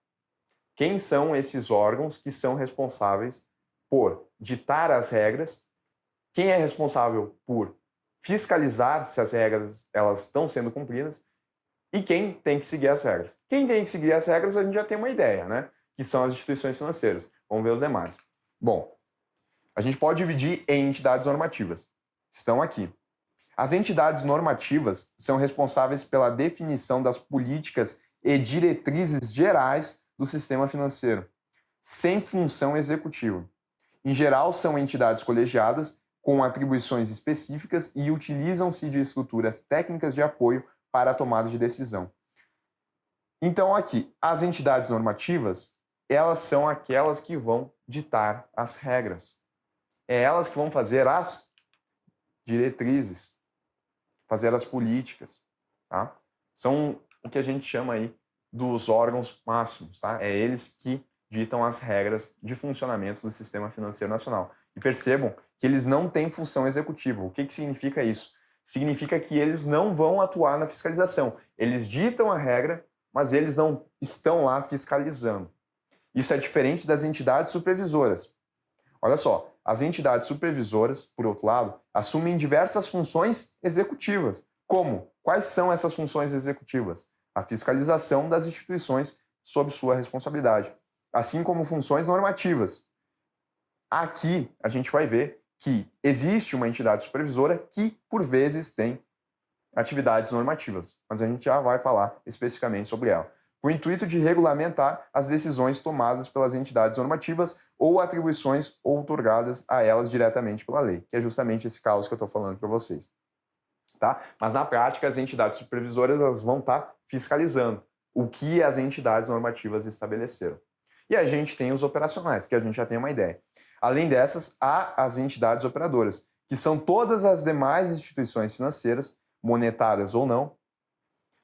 quem são esses órgãos que são responsáveis por ditar as regras, quem é responsável por fiscalizar se as regras elas estão sendo cumpridas e quem tem que seguir as regras. Quem tem que seguir as regras a gente já tem uma ideia, né? Que são as instituições financeiras. Vamos ver os demais. Bom, A gente pode dividir em entidades normativas. Estão aqui. As entidades normativas são responsáveis pela definição das políticas e diretrizes gerais do sistema financeiro, sem função executiva. Em geral, são entidades colegiadas com atribuições específicas e utilizam-se de estruturas técnicas de apoio para a tomada de decisão. Então, aqui, as entidades normativas, elas são aquelas que vão ditar as regras. É elas que vão fazer as diretrizes, fazer as políticas, tá? São o que a gente chama aí dos órgãos máximos, tá? É eles que ditam as regras de funcionamento do sistema financeiro nacional. E percebam que eles não têm função executiva. O que significa isso? Significa que eles não vão atuar na fiscalização. Eles ditam a regra, mas eles não estão lá fiscalizando. Isso é diferente das entidades supervisoras. Olha só, as entidades supervisoras, por outro lado, assumem diversas funções executivas. Como? Quais são essas funções executivas? A fiscalização das instituições sob sua responsabilidade, assim como funções normativas. Aqui a gente vai ver que existe uma entidade supervisora que, por vezes, tem atividades normativas, mas a gente já vai falar especificamente sobre ela, com o intuito de regulamentar as decisões tomadas pelas entidades normativas ou atribuições outorgadas a elas diretamente pela lei, que é justamente esse caso que eu estou falando para vocês. Tá? Mas na prática, as entidades supervisoras elas vão estar fiscalizando o que as entidades normativas estabeleceram. E a gente tem os operacionais, que a gente já tem uma ideia. Além dessas, há as entidades operadoras, que são todas as demais instituições financeiras, monetárias ou não,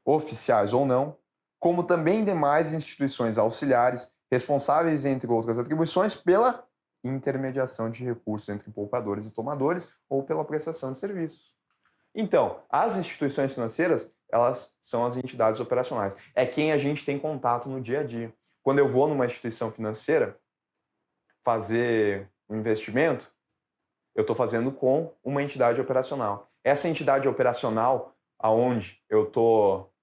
oficiais ou não, como também demais instituições auxiliares, responsáveis, entre outras atribuições, pela intermediação de recursos entre poupadores e tomadores ou pela prestação de serviços. Então, as instituições financeiras, elas são as entidades operacionais. É quem a gente tem contato no dia a dia. Quando eu vou numa instituição financeira fazer um investimento, eu estou fazendo com uma entidade operacional. Essa entidade operacional, aonde eu estou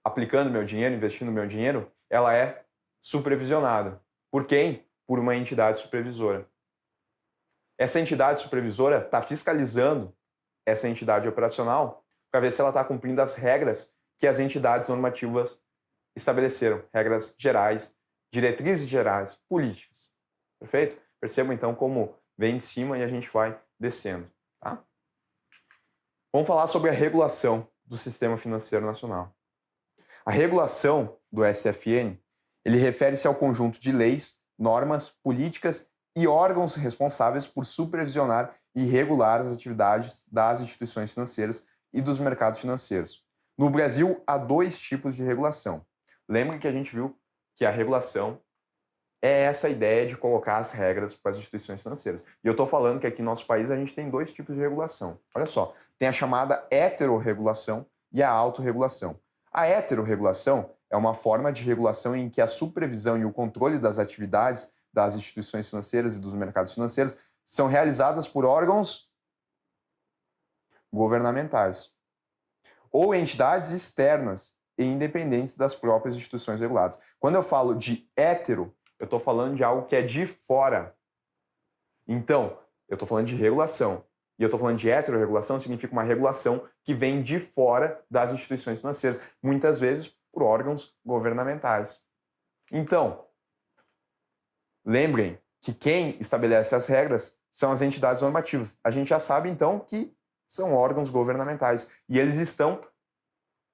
aplicando meu dinheiro, investindo meu dinheiro, ela é supervisionada. Por quem? Por uma entidade supervisora. Essa entidade supervisora está fiscalizando essa entidade operacional para ver se ela está cumprindo as regras que as entidades normativas estabeleceram, regras gerais, diretrizes gerais, políticas. Perfeito? Percebam então como vem de cima e a gente vai descendo. Tá? Vamos falar sobre a regulação do sistema financeiro nacional. A regulação do SFN, ele refere-se ao conjunto de leis, normas, políticas e órgãos responsáveis por supervisionar e regular as atividades das instituições financeiras e dos mercados financeiros. No Brasil, há dois tipos de regulação. Lembra que a gente viu que a regulação é essa ideia de colocar as regras para as instituições financeiras. E eu estou falando que aqui no nosso país a gente tem dois tipos de regulação. Olha só, tem a chamada heterorregulação e a autorregulação. A heterorregulação é uma forma de regulação em que a supervisão e o controle das atividades das instituições financeiras e dos mercados financeiros são realizadas por órgãos governamentais ou entidades externas e independentes das próprias instituições reguladas. Quando eu falo de hetero, eu estou falando de algo que é de fora. Então, eu estou falando de regulação. E eu estou falando de heterorregulação, significa uma regulação que vem de fora das instituições financeiras, muitas vezes por órgãos governamentais. Então, lembrem que quem estabelece as regras são as entidades normativas. A gente já sabe, então, que são órgãos governamentais. E eles estão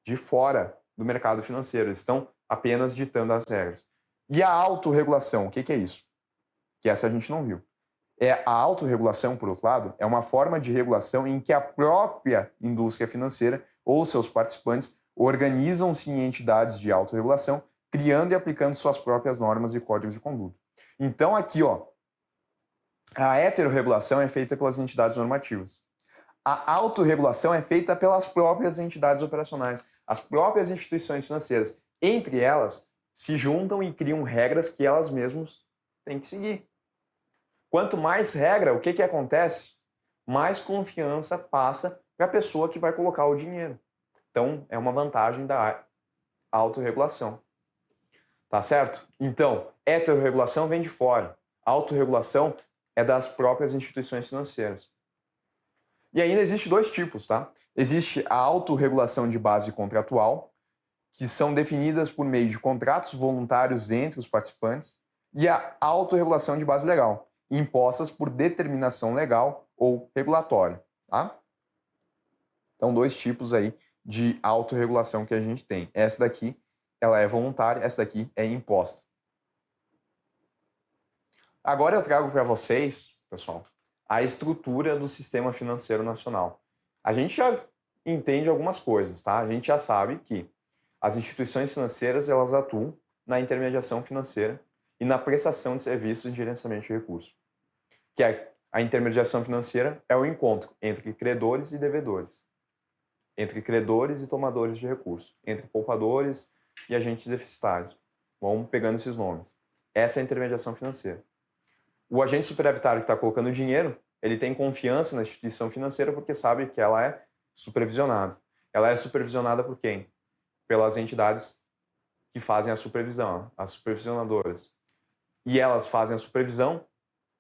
de fora do mercado financeiro, eles estão apenas ditando as regras. E a autorregulação, o que é isso? Que essa a gente não viu. A autorregulação, por outro lado, é uma forma de regulação em que a própria indústria financeira ou seus participantes organizam-se em entidades de autorregulação, criando e aplicando suas próprias normas e códigos de conduta. Então, aqui, ó, a heterorregulação é feita pelas entidades normativas. A autorregulação é feita pelas próprias entidades operacionais. As próprias instituições financeiras, entre elas, se juntam e criam regras que elas mesmas têm que seguir. Quanto mais regra, o que acontece? Mais confiança passa para a pessoa que vai colocar o dinheiro. Então, é uma vantagem da autorregulação. Tá certo? Então, heterorregulação vem de fora. Autorregulação é das próprias instituições financeiras. E ainda existe dois tipos, tá? Existe a autorregulação de base contratual, que são definidas por meio de contratos voluntários entre os participantes, e a autorregulação de base legal, impostas por determinação legal ou regulatória, tá? Então, dois tipos aí de autorregulação que a gente tem. Essa daqui, ela é voluntária, essa daqui é imposta. Agora eu trago para vocês, pessoal, a estrutura do sistema financeiro nacional. A gente já entende algumas coisas, tá? A gente já sabe que as instituições financeiras, elas atuam na intermediação financeira e na prestação de serviços de gerenciamento de recursos. Que a intermediação financeira é o encontro entre credores e devedores, entre credores e tomadores de recursos, entre poupadores e agentes deficitários. Vamos pegando esses nomes. Essa é a intermediação financeira. O agente superavitário que está colocando dinheiro, ele tem confiança na instituição financeira porque sabe que ela é supervisionada. Ela é supervisionada por quem? Pelas entidades que fazem a supervisão, as supervisionadoras. E elas fazem a supervisão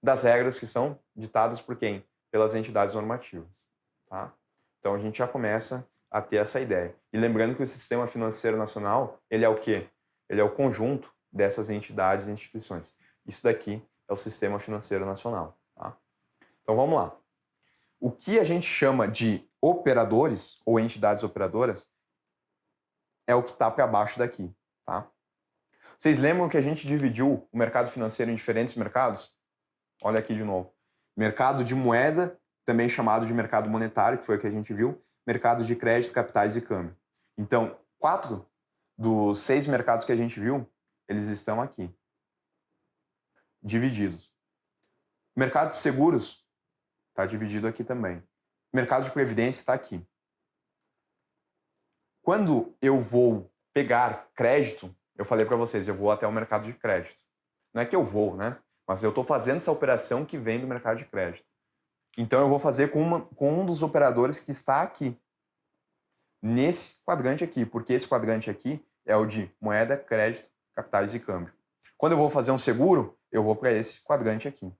das regras que são ditadas por quem? Pelas entidades normativas. Tá? Então a gente já começa a ter essa ideia. E lembrando que o sistema financeiro nacional, ele é o quê? Ele é o conjunto dessas entidades e instituições. Isso daqui é o sistema financeiro nacional. Tá? Então vamos lá. O que a gente chama de operadores ou entidades operadoras é o que está para baixo daqui. Tá? Vocês lembram que a gente dividiu o mercado financeiro em diferentes mercados? Olha aqui de novo. Mercado de moeda, também chamado de mercado monetário, que foi o que a gente viu. Mercado de crédito, capitais e câmbio. Então, 4 dos 6 mercados que a gente viu, eles estão aqui, divididos. Mercado de seguros está dividido aqui também. Mercado de previdência está aqui. Quando eu vou pegar crédito, eu falei para vocês, eu vou até o mercado de crédito. Não é que eu vou, né? Mas eu estou fazendo essa operação que vem do mercado de crédito. Então eu vou fazer com um dos operadores que está aqui, nesse quadrante aqui, porque esse quadrante aqui é o de moeda, crédito, capitais e câmbio. Quando eu vou fazer um seguro, eu vou para esse quadrante aqui.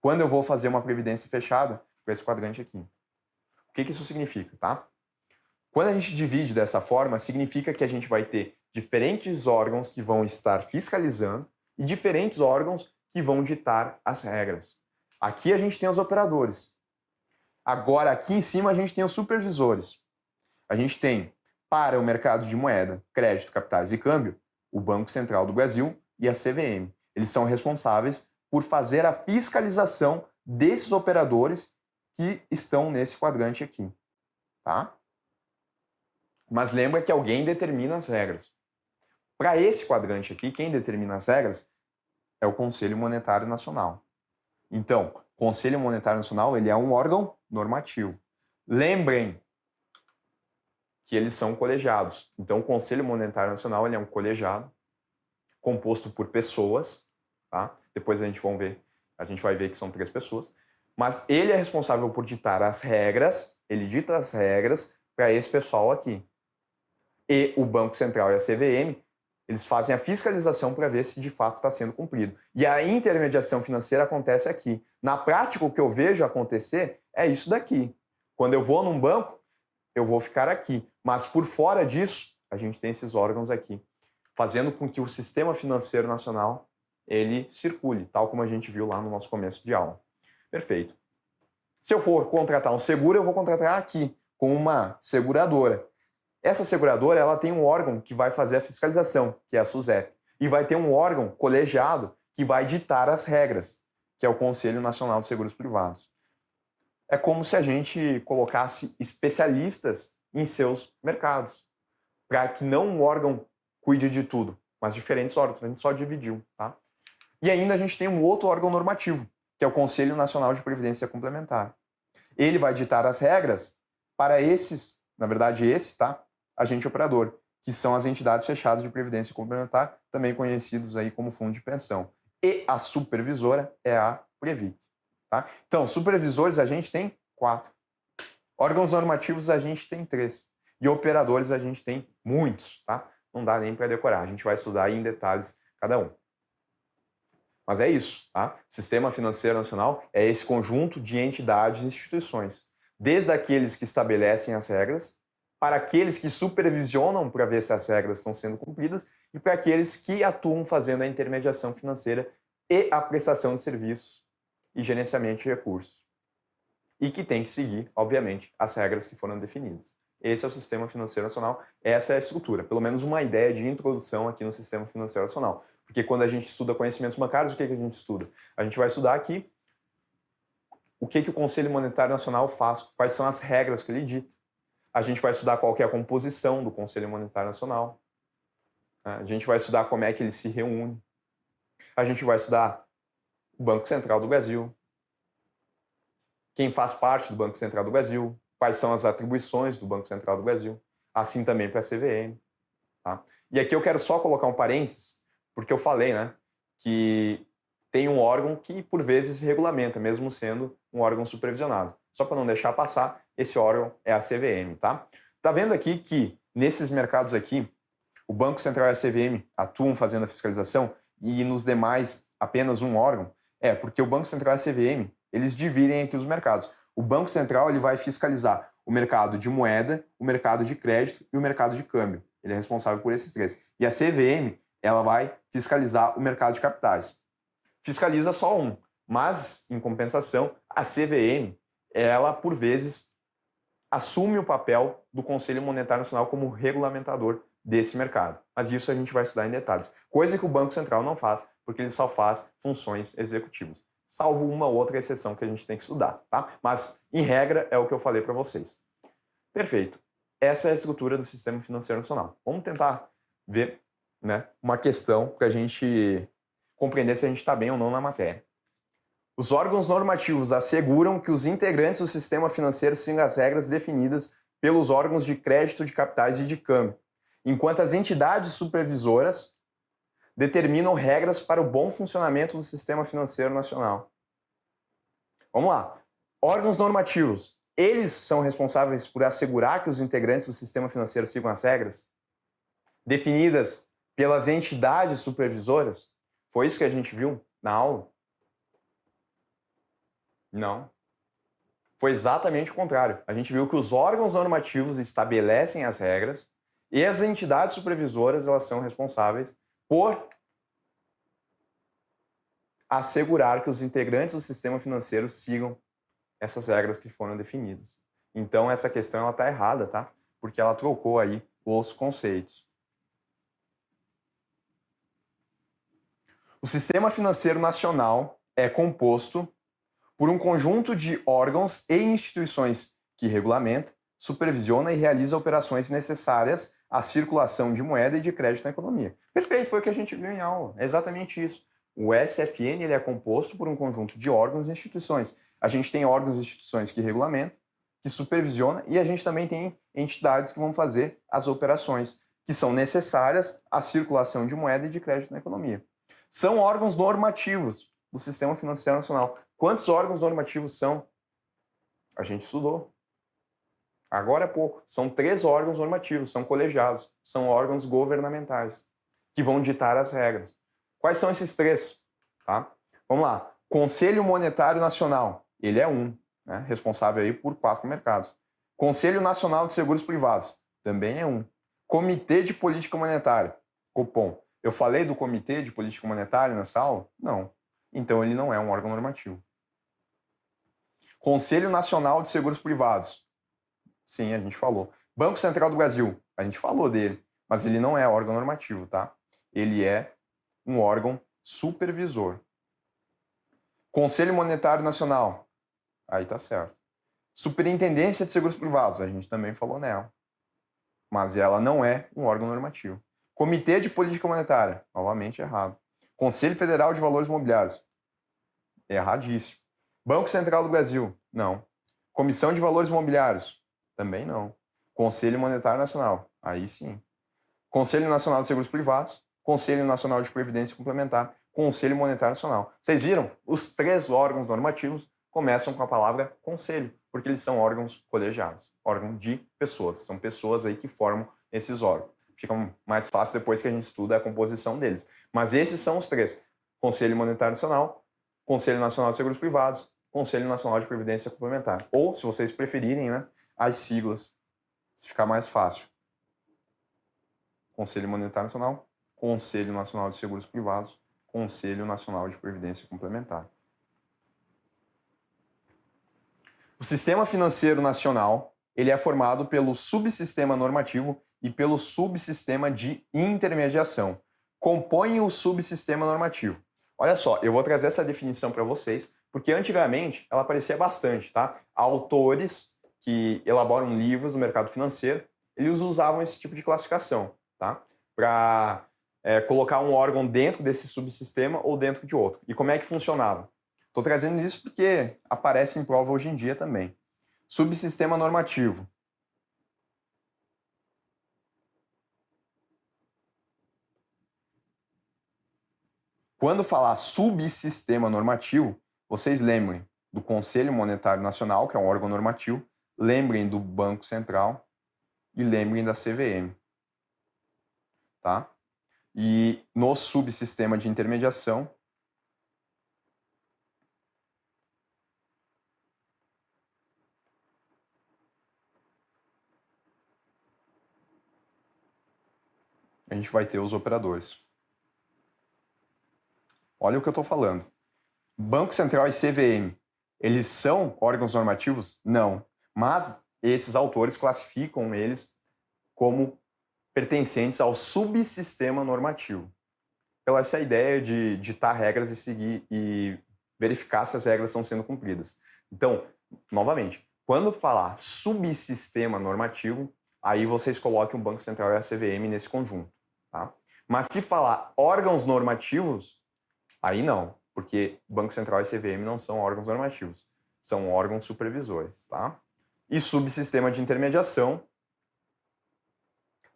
Quando eu vou fazer uma previdência fechada, para esse quadrante aqui. O que isso significa, tá? Quando a gente divide dessa forma, significa que a gente vai ter diferentes órgãos que vão estar fiscalizando e diferentes órgãos que vão ditar as regras. Aqui a gente tem os operadores. Agora, aqui em cima, a gente tem os supervisores. A gente tem, para o mercado de moeda, crédito, capitais e câmbio, o Banco Central do Brasil e a CVM. Eles são responsáveis por fazer a fiscalização desses operadores que estão nesse quadrante aqui. Tá? Mas lembra que alguém determina as regras. Para esse quadrante aqui, quem determina as regras é o Conselho Monetário Nacional. Então, o Conselho Monetário Nacional ele é um órgão normativo. Lembrem que eles são colegiados. Então, o Conselho Monetário Nacional ele é um colegiado composto por pessoas. Tá? Depois a gente vai ver que são 3 pessoas. Mas ele é responsável por ditar as regras, ele dita as regras para esse pessoal aqui. E o Banco Central e a CVM, eles fazem a fiscalização para ver se de fato está sendo cumprido. E a intermediação financeira acontece aqui. Na prática, o que eu vejo acontecer é isso daqui. Quando eu vou num banco, eu vou ficar aqui. Mas por fora disso, a gente tem esses órgãos aqui, fazendo com que o sistema financeiro nacional ele circule, tal como a gente viu lá no nosso começo de aula. Perfeito. Se eu for contratar um seguro, eu vou contratar aqui, com uma seguradora. Essa seguradora ela tem um órgão que vai fazer a fiscalização, que é a SUSEP. E vai ter um órgão colegiado que vai ditar as regras, que é o Conselho Nacional de Seguros Privados. É como se a gente colocasse especialistas em seus mercados, para que não um órgão cuide de tudo, mas diferentes órgãos. A gente só dividiu. Tá? E ainda a gente tem um outro órgão normativo, que é o Conselho Nacional de Previdência Complementar. Ele vai ditar as regras para esses, na verdade esse, tá? Agente operador, que são as entidades fechadas de previdência complementar, também conhecidos aí como fundo de pensão. E a supervisora é a Previc. Tá? Então, supervisores a gente tem 4. Órgãos normativos a gente tem 3. E operadores a gente tem muitos. Tá? Não dá nem para decorar. A gente vai estudar aí em detalhes cada um. Mas é isso, tá? Sistema Financeiro Nacional é esse conjunto de entidades e instituições, desde aqueles que estabelecem as regras, para aqueles que supervisionam para ver se as regras estão sendo cumpridas e para aqueles que atuam fazendo a intermediação financeira e a prestação de serviços e gerenciamento de recursos. E que tem que seguir, obviamente, as regras que foram definidas. Esse é o Sistema Financeiro Nacional, essa é a estrutura, pelo menos uma ideia de introdução aqui no Sistema Financeiro Nacional. Porque quando a gente estuda conhecimentos bancários, o que a gente estuda? A gente vai estudar aqui o que o Conselho Monetário Nacional faz, quais são as regras que ele dita. A gente vai estudar qual que é a composição do Conselho Monetário Nacional. A gente vai estudar como é que ele se reúne. A gente vai estudar o Banco Central do Brasil, quem faz parte do Banco Central do Brasil, quais são as atribuições do Banco Central do Brasil, assim também para a CVM. Tá? E aqui eu quero só colocar um parênteses, porque eu falei, né, que tem um órgão que, por vezes, regulamenta, mesmo sendo um órgão supervisionado. Só para não deixar passar, esse órgão é a CVM, tá? Tá vendo aqui que, nesses mercados aqui, o Banco Central e a CVM atuam fazendo a fiscalização e nos demais apenas um órgão? É, porque o Banco Central e a CVM, eles dividem aqui os mercados. O Banco Central ele vai fiscalizar o mercado de moeda, o mercado de crédito e o mercado de câmbio. Ele é responsável por esses três. E a CVM, ela vai fiscalizar o mercado de capitais. Fiscaliza só um, mas, em compensação, a CVM, ela, por vezes, assume o papel do Conselho Monetário Nacional como regulamentador desse mercado. Mas isso a gente vai estudar em detalhes. Coisa que o Banco Central não faz, porque ele só faz funções executivas. Salvo uma ou outra exceção que a gente tem que estudar, tá? Mas, em regra, é o que eu falei para vocês. Perfeito. Essa é a estrutura do Sistema Financeiro Nacional. Vamos tentar ver, né, uma questão para a gente compreender se a gente está bem ou não na matéria. Os órgãos normativos asseguram que os integrantes do sistema financeiro sigam as regras definidas pelos órgãos de crédito, de capitais e de câmbio, enquanto as entidades supervisoras determinam regras para o bom funcionamento do sistema financeiro nacional. Vamos lá. Órgãos normativos, eles são responsáveis por assegurar que os integrantes do sistema financeiro sigam as regras definidas pelas entidades supervisoras? Foi isso que a gente viu na aula? Não. Foi exatamente o contrário. A gente viu que os órgãos normativos estabelecem as regras e as entidades supervisoras elas são responsáveis por assegurar que os integrantes do sistema financeiro sigam essas regras que foram definidas. Então, essa questão está errada, tá? Porque ela trocou aí os conceitos. O Sistema Financeiro Nacional é composto por um conjunto de órgãos e instituições que regulamenta, supervisiona e realiza operações necessárias à circulação de moeda e de crédito na economia. Perfeito, foi o que a gente viu em aula. É exatamente isso. O SFN ele é composto por um conjunto de órgãos e instituições. A gente tem órgãos e instituições que regulamentam, que supervisionam, e a gente também tem entidades que vão fazer as operações que são necessárias à circulação de moeda e de crédito na economia. São órgãos normativos do Sistema Financeiro Nacional. Quantos órgãos normativos são? A gente estudou. Agora é pouco. São 3 órgãos normativos, são colegiados, são órgãos governamentais que vão ditar as regras. Quais são esses 3? Tá? Vamos lá. Conselho Monetário Nacional, ele é um, né? Responsável aí por 4 mercados. Conselho Nacional de Seguros Privados, também é um. Comitê de Política Monetária, Copom. Eu falei do Comitê de Política Monetária nessa aula? Não. Então ele não é um órgão normativo. Conselho Nacional de Seguros Privados. Sim, a gente falou. Banco Central do Brasil. A gente falou dele, mas ele não é órgão normativo, tá? Ele é um órgão supervisor. Conselho Monetário Nacional. Aí tá certo. Superintendência de Seguros Privados. A gente também falou nela. Mas ela não é um órgão normativo. Comitê de Política Monetária. Novamente errado. Conselho Federal de Valores Mobiliários. Erradíssimo. Banco Central do Brasil. Não. Comissão de Valores Mobiliários. Também não. Conselho Monetário Nacional. Aí sim. Conselho Nacional de Seguros Privados. Conselho Nacional de Previdência Complementar. Conselho Monetário Nacional. Vocês viram? Os 3 órgãos normativos começam com a palavra conselho, porque eles são órgãos colegiados. Órgão de pessoas. São pessoas aí que formam esses órgãos. Fica mais fácil depois que a gente estuda a composição deles. Mas esses são os 3. Conselho Monetário Nacional, Conselho Nacional de Seguros Privados, Conselho Nacional de Previdência Complementar. Ou, se vocês preferirem, né, as siglas, se ficar mais fácil. Conselho Monetário Nacional, Conselho Nacional de Seguros Privados, Conselho Nacional de Previdência Complementar. O Sistema Financeiro Nacional, ele é formado pelo subsistema normativo e pelo subsistema de intermediação. Compõem o subsistema normativo. Olha só, eu vou trazer essa definição para vocês, porque antigamente ela aparecia bastante, tá? Autores que elaboram livros no mercado financeiro, eles usavam esse tipo de classificação, tá? Para colocar um órgão dentro desse subsistema ou dentro de outro. E como é que funcionava? Estou trazendo isso porque aparece em prova hoje em dia também. Subsistema normativo. Quando falar subsistema normativo, vocês lembrem do Conselho Monetário Nacional, que é um órgão normativo, lembrem do Banco Central e lembrem da CVM. Tá? E no subsistema de intermediação, a gente vai ter os operadores. Olha o que eu estou falando. Banco Central e CVM, eles são órgãos normativos? Não. Mas esses autores classificam eles como pertencentes ao subsistema normativo. Pela essa ideia de ditar regras e seguir e verificar se as regras estão sendo cumpridas. Então, novamente, quando falar subsistema normativo, aí vocês coloquem o Banco Central e a CVM nesse conjunto. Tá? Mas se falar órgãos normativos, aí não, porque Banco Central e CVM não são órgãos normativos, são órgãos supervisores. Tá? E subsistema de intermediação,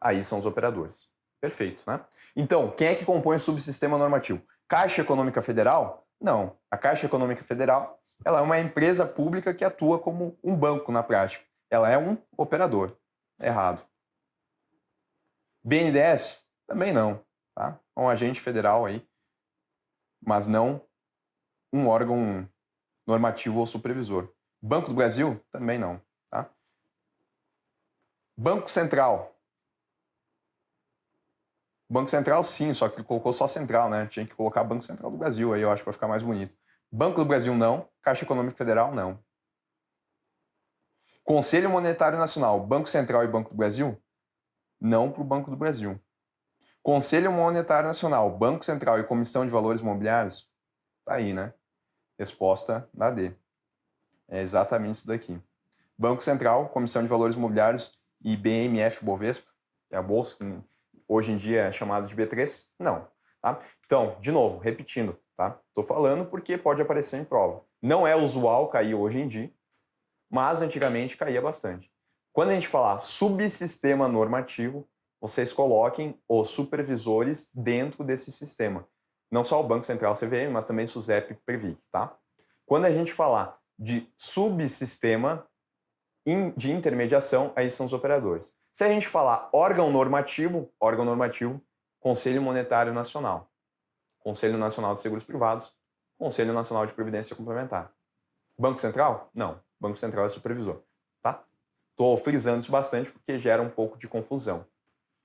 aí são os operadores. Perfeito, né? Então, quem é que compõe o subsistema normativo? Caixa Econômica Federal? Não. A Caixa Econômica Federal, ela é uma empresa pública que atua como um banco na prática. Ela é um operador. Errado. BNDES? Também não. Tá? É um agente federal aí, mas não um órgão normativo ou supervisor. Banco do Brasil? Também não. Tá? Banco Central? Banco Central, sim, só que ele colocou só Central, né? Tinha que colocar Banco Central do Brasil, aí eu acho que vai ficar mais bonito. Banco do Brasil, não. Caixa Econômica Federal, não. Conselho Monetário Nacional, Banco Central e Banco do Brasil? Não para o Banco do Brasil. Conselho Monetário Nacional, Banco Central e Comissão de Valores Mobiliários? Tá aí, né? Resposta da D. É exatamente isso daqui. Banco Central, Comissão de Valores Mobiliários e BMF Bovespa, que é a bolsa que hoje em dia é chamado de B3? Não. Tá? Então, de novo, repetindo, tá? Estou falando porque pode aparecer em prova. Não é usual cair hoje em dia, mas antigamente caía bastante. Quando a gente falar subsistema normativo, vocês coloquem os supervisores dentro desse sistema. Não só o Banco Central CVM, mas também SUSEP e Previc, tá? Quando a gente falar de subsistema de intermediação, aí são os operadores. Se a gente falar órgão normativo, Conselho Monetário Nacional, Conselho Nacional de Seguros Privados, Conselho Nacional de Previdência Complementar. Banco Central? Não. Banco Central é supervisor, tá? Estou frisando isso bastante porque gera um pouco de confusão.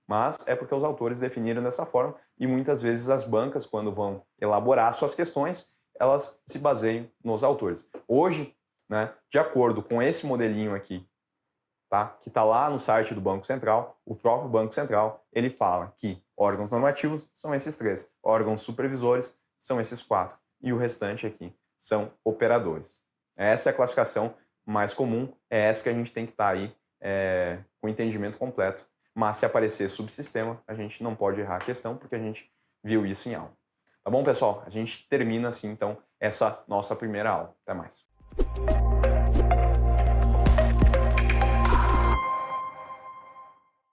Mas é porque os autores definiram dessa forma e muitas vezes as bancas, quando vão elaborar suas questões, elas se baseiam nos autores. Hoje, né, de acordo com esse modelinho aqui, tá, que está lá no site do Banco Central, o próprio Banco Central, ele fala que órgãos normativos são esses 3, órgãos supervisores são esses 4 e o restante aqui são operadores. Essa é a classificação mais comum, é essa que a gente tem que estar aí com o entendimento completo. Mas se aparecer subsistema, a gente não pode errar a questão, porque a gente viu isso em aula. Tá bom, pessoal? A gente termina assim, então, essa nossa primeira aula. Até mais.